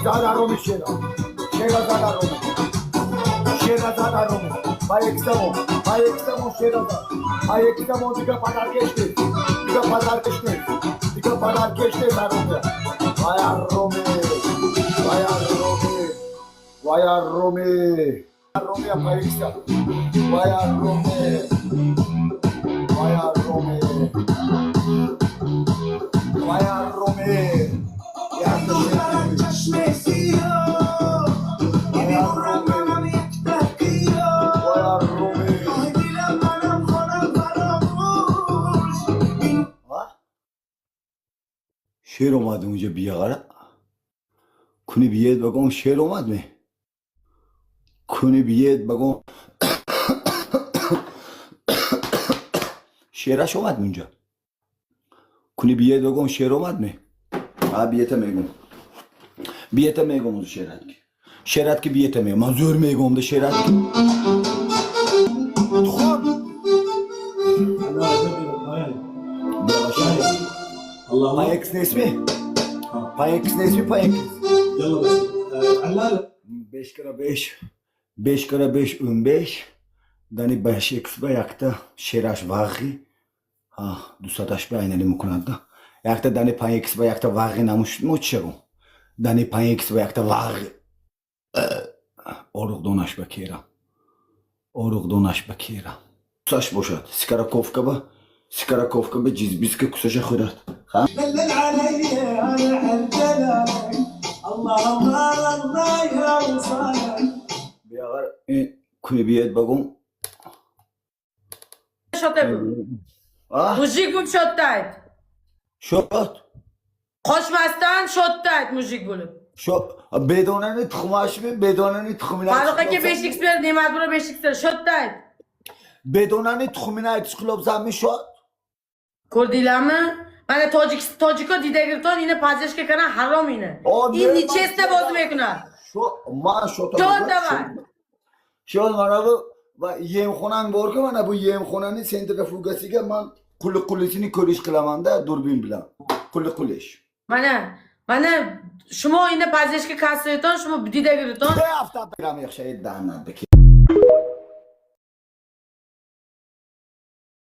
Zara Romi Şera. Şera Zara Romi. Şera Zara Romi. Bayekstamo Şera Zara. Bayekstamo diga padar geçti. Diga padar geçti. Diga padar geçti Romi. Vaya Romi. Vaya Romi. Vaya Romi. Romi Bayeksta. Vaya Romi. Vaya Romi. Vaya Romi. شعر اومد اونجا بیاره کنی بیاد بگم شعر اومد می کنی بیاد بگم شعرش اومد اونجا کنی بیاد بگم شعر اومد می ها بیته میگم بیته میگم اون شعرت کی بیته میگم من زور میگم ده شعرت Allah'ım. Payeks ne ismi? Payeks ne ismi Payeks? Yalla bas. Allala. 5 kere 5 5 kere 5 15 دانی 5 x bayakta şeraş vağı ha dusataş bir aynı mümkün da yakta dani 5 x bayakta vağı namuş mu çeru dani 5 x bayakta vağı oruk donaş bakira oruk donaş bakira saç boşat sigara kovka be cizbiske kusaşa khurat ha دلل علي يا حرجلك اللهم الله يا وصالك. bir agar kulübiyet bagum ah Mujik bo'lib shotdayt. şot Qochmasdan shotdayt mujik bo'lib. Şu bedonani tıkmaş mı? Bedonani tıkmına Farqaga 5x ber, ne'mat bura 5x ber, shotdayt. Bedonani tıkmına çıkılıp zamin şu. Ko'rdinglarmi? Mana tojiko didagirton ine pazeshga kana harom ine. In nechesta bozim ekuna. Şu ma şu Şu davay. Şu mana bu yemxonan bor ki mana bu yemxonani sentrifugasiga man qullisini ko'rish qilaman da durbin bilan. Qullish. Mana shimo ine pazeshga kasseton, shimo didagirton. Bir hafta biram yaxshi danadi.